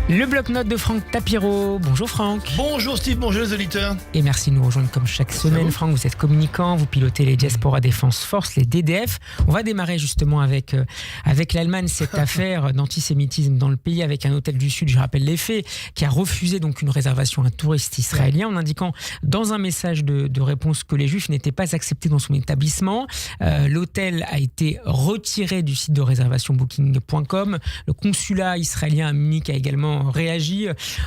Le bloc-notes de Franck Tapiro. Bonjour Franck. Bonjour Steve, bonjour les auditeurs. Et merci de nous rejoindre comme chaque semaine. Franck, vous êtes communicant, vous pilotez les Diaspora Defense Force, les DDF. On va démarrer justement avec l'Allemagne, cette affaire d'antisémitisme dans le pays, avec un hôtel du Sud, je rappelle les faits, qui a refusé donc une réservation à un touriste israélien en indiquant dans un message de réponse que les Juifs n'étaient pas acceptés dans son établissement. L'hôtel a été retiré du site de réservation booking.com. Le consulat israélien à Munich a également réagi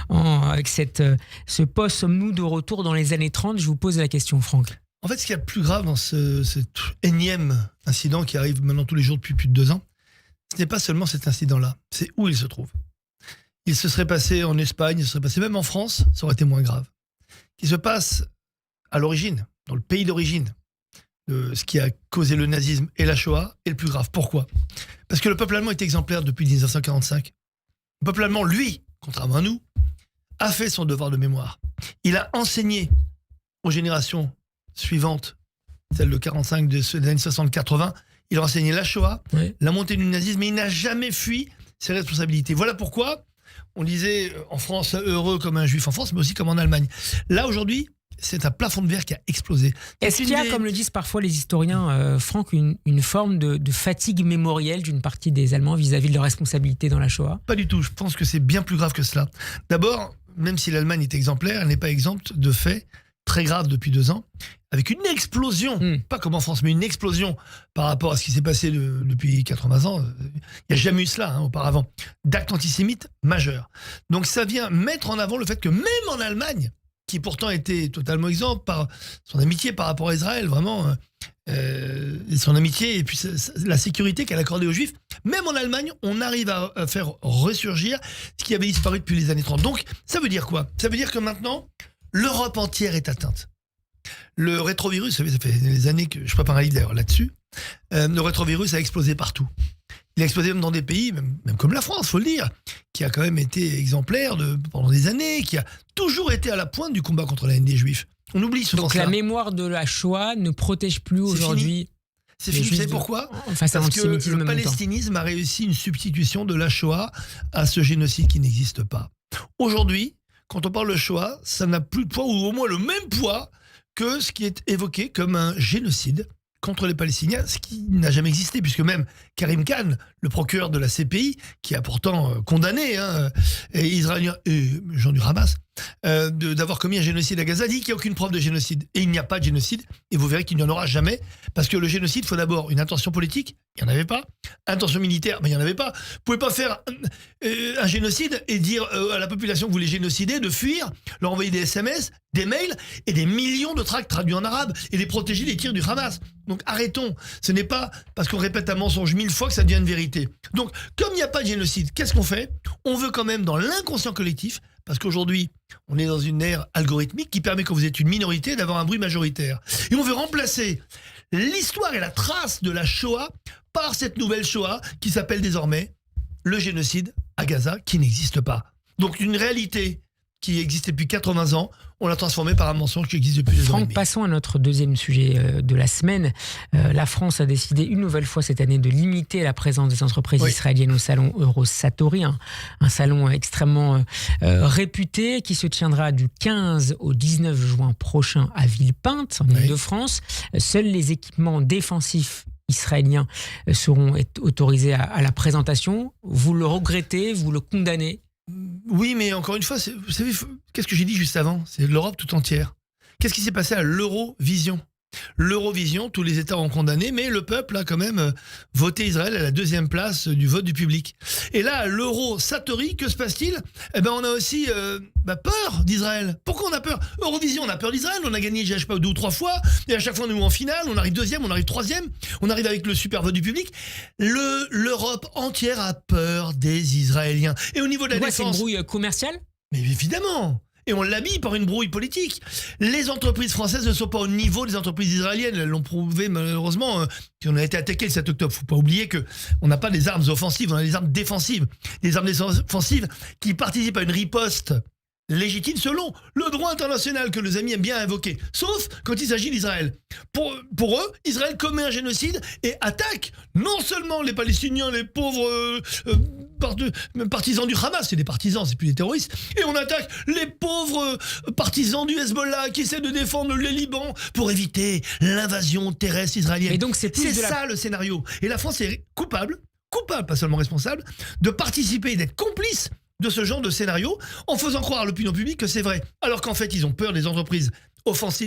avec ce post. Sommes-nous de retour dans les années 30 ? Je vous pose la question, Franck. En fait, ce qu'il y a de plus grave dans cet énième incident qui arrive maintenant tous les jours depuis plus de 2 ans, ce n'est pas seulement cet incident-là, c'est où il se trouve. Il se serait passé en Espagne, il se serait passé même en France, ça aurait été moins grave. Il se passe à l'origine, dans le pays d'origine, de ce qui a causé le nazisme et la Shoah est le plus grave. Pourquoi ? Parce que le peuple allemand est exemplaire depuis 1945. Le peuple allemand, lui, contrairement à nous, a fait son devoir de mémoire. Il a enseigné aux générations suivantes, celles de 45, des années 60-80, il a enseigné la Shoah, la montée du nazisme, mais il n'a jamais fui ses responsabilités. Voilà pourquoi on disait en France, heureux comme un juif en France, mais aussi comme en Allemagne. Là, aujourd'hui, c'est un plafond de verre qui a explosé. Est-ce qu'il y a, comme le disent parfois les historiens, Franck, une forme de fatigue mémorielle d'une partie des Allemands vis-à-vis de leur responsabilité dans la Shoah ? Pas du tout, je pense que c'est bien plus grave que cela. D'abord, même si l'Allemagne est exemplaire, elle n'est pas exempte de faits très graves depuis 2 ans, avec une explosion, pas comme en France, mais une explosion par rapport à ce qui s'est passé depuis 80 ans. Il n'y a jamais eu cela auparavant, d'actes antisémites majeurs. Donc ça vient mettre en avant le fait que même en Allemagne, qui pourtant était totalement exempt par son amitié par rapport à Israël, vraiment, son amitié et puis la sécurité qu'elle accordait aux Juifs. Même en Allemagne, on arrive à faire ressurgir ce qui avait disparu depuis les années 30. Donc, ça veut dire quoi ? Ça veut dire que maintenant, l'Europe entière est atteinte. Le rétrovirus, vous savez, ça fait des années que je prépare un livre d'ailleurs là-dessus, le rétrovirus a explosé partout. Il a explosé même dans des pays, même comme la France, faut le dire, qui a quand même été exemplaire pendant des années, qui a toujours été à la pointe du combat contre la haine des Juifs. On oublie souvent ça. Donc la mémoire de la Shoah ne protège plus aujourd'hui. C'est fini. Vous savez pourquoi ? Parce que le palestinisme a réussi une substitution de la Shoah à ce génocide qui n'existe pas. Aujourd'hui, quand on parle de Shoah, ça n'a plus de poids, ou au moins le même poids que ce qui est évoqué comme un génocide contre les Palestiniens, ce qui n'a jamais existé, puisque même Karim Khan, le procureur de la CPI, qui a pourtant condamné les Israéliens et gens du Hamas d'avoir commis un génocide à Gaza, dit qu'il n'y a aucune preuve de génocide. Et il n'y a pas de génocide, et vous verrez qu'il n'y en aura jamais, parce que le génocide, il faut d'abord une intention politique, il n'y en avait pas. Intention militaire, mais il n'y en avait pas. Vous ne pouvez pas faire un génocide et dire à la population que vous les génocidez de fuir, leur envoyer des SMS, des mails et des millions de tracts traduits en arabe et les protéger des tirs du Hamas. Donc arrêtons. Ce n'est pas parce qu'on répète un mensonge 1000 fois que ça devient une vérité. Donc comme il n'y a pas de génocide, qu'est-ce qu'on fait ? On veut quand même dans l'inconscient collectif, parce qu'aujourd'hui on est dans une ère algorithmique qui permet, quand vous êtes une minorité, d'avoir un bruit majoritaire. Et on veut remplacer l'histoire et la trace de la Shoah par cette nouvelle Shoah qui s'appelle désormais le génocide à Gaza, qui n'existe pas. Donc une réalité qui existait depuis 80 ans, on l'a transformée par un mensonge qui existe depuis 2 ans. Franck, passons à notre deuxième sujet de la semaine. La France a décidé une nouvelle fois cette année de limiter la présence des entreprises israéliennes au salon Eurosatory, un salon extrêmement réputé qui se tiendra du 15 au 19 juin prochain à Villepinte, en Île-de-France. Seuls les équipements défensifs israéliens seront autorisés à la présentation. Vous le regrettez, vous le condamnez ? Oui, mais encore une fois, vous savez, qu'est-ce que j'ai dit juste avant ? C'est l'Europe tout entière. Qu'est-ce qui s'est passé à l'Eurovision ? L'Eurovision, tous les États ont condamné, mais le peuple a quand même voté Israël à la 2e place du vote du public. Et là, à l'Eurosatory, que se passe-t-il ? Eh ben, on a aussi peur d'Israël. Pourquoi on a peur ? Eurovision, on a peur d'Israël, on a gagné, je sais pas, 2 ou 3 fois, et à chaque fois on est en finale, on arrive 2e, on arrive 3e, on arrive avec le super vote du public. L'Europe entière a peur des Israéliens. Et au niveau de la défense... C'est une brouille commerciale ? Mais évidemment. Et on l'habille par une brouille politique. Les entreprises françaises ne sont pas au niveau des entreprises israéliennes. Elles l'ont prouvé malheureusement. On a été attaqué le 7 octobre. Il ne faut pas oublier qu'on n'a pas des armes offensives, on a des armes défensives. Des armes défensives qui participent à une riposte légitime selon le droit international que nos amis aiment bien invoquer, sauf quand il s'agit d'Israël. Pour eux, Israël commet un génocide et attaque non seulement les Palestiniens, les pauvres partisans du Hamas, c'est des partisans, c'est plus des terroristes, et on attaque les pauvres partisans du Hezbollah qui essaient de défendre le Liban pour éviter l'invasion terrestre israélienne. Et donc c'est ça le scénario. Et la France est coupable, pas seulement responsable, de participer et d'être complice de ce genre de scénario en faisant croire à l'opinion publique que c'est vrai. Alors qu'en fait, ils ont peur des entreprises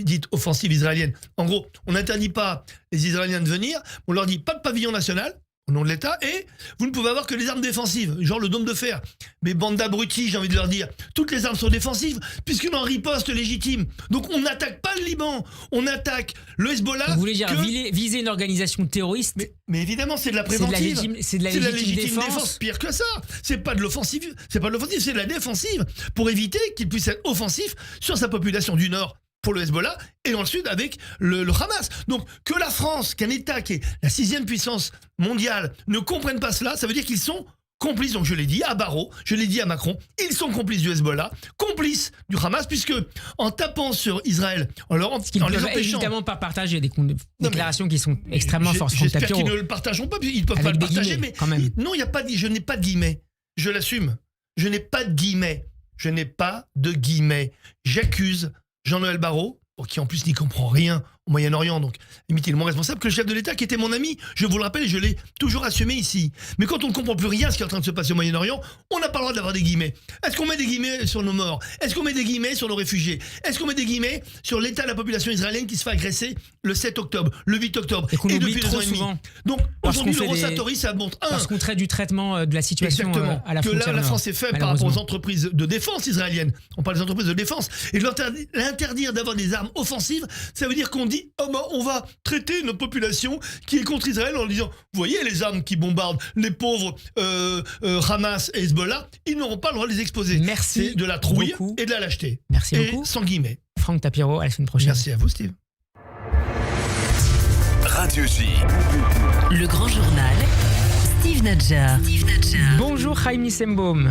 dites offensives israéliennes. En gros, on n'interdit pas les Israéliens de venir, on leur dit pas de pavillon national au nom de l'État et vous ne pouvez avoir que les armes défensives, genre le dôme de fer. Mais bande d'abrutis, j'ai envie de leur dire, toutes les armes sont défensives puisqu'on en riposte légitime. Donc on n'attaque pas le Liban, on attaque le Hezbollah. Vous voulez dire viser une organisation terroriste? Mais évidemment, c'est de la préventive. C'est de la légitime défense. Pire que ça. C'est pas de l'offensive, c'est de la défensive pour éviter qu'il puisse être offensif sur sa population du Nord pour le Hezbollah et dans le Sud avec le Hamas. Donc que la France, qu'un État qui est la 6e puissance mondiale ne comprenne pas cela, ça veut dire qu'ils sont complices. Donc je l'ai dit à Barrot, je l'ai dit à Macron, ils sont complices du Hezbollah, complices du Hamas, puisque en tapant sur Israël, en les empêchant... évidemment pas partager des déclarations qui sont extrêmement fortes. J'espère qu'ils ne le partageront pas, ils ne peuvent pas le partager, mais quand même. Non, je n'ai pas de guillemets. Je l'assume. Je n'ai pas de guillemets. J'accuse Jean-Noël Barrot, qui en plus n'y comprend rien au Moyen-Orient, donc limite il est moins responsable que le chef de l'État qui était mon ami, je vous le rappelle et je l'ai toujours assumé ici. Mais quand on ne comprend plus rien à ce qui est en train de se passer au Moyen-Orient, on n'a pas le droit d'avoir des guillemets. Est-ce qu'on met des guillemets sur nos morts? Est-ce qu'on met des guillemets sur nos réfugiés? Est-ce qu'on met des guillemets sur l'état de la population israélienne qui se fait agresser le 7 octobre, le 8 octobre et depuis trop souvent. Donc aujourd'hui le Rosatori ça montre parce qu'on traite du traitement de la situation à la frontière. Que là la France est faible par rapport aux entreprises de défense israéliennes. On parle des entreprises de défense et de l'interdire d'avoir des armes offensives, ça veut dire qu'on dit on va traiter notre population qui est contre Israël en disant vous voyez les armes qui bombardent les pauvres Hamas et Hezbollah, ils n'auront pas le droit de les exposer. Merci. C'est de la trouille beaucoup. Et de la lâcheté. Merci et beaucoup. Sans guillemets. Franck Tapiro, à la semaine prochaine. Merci à vous Steve. Radio J. Le grand journal, Steve Nadjar. Bonjour Chaim Nissenbaum.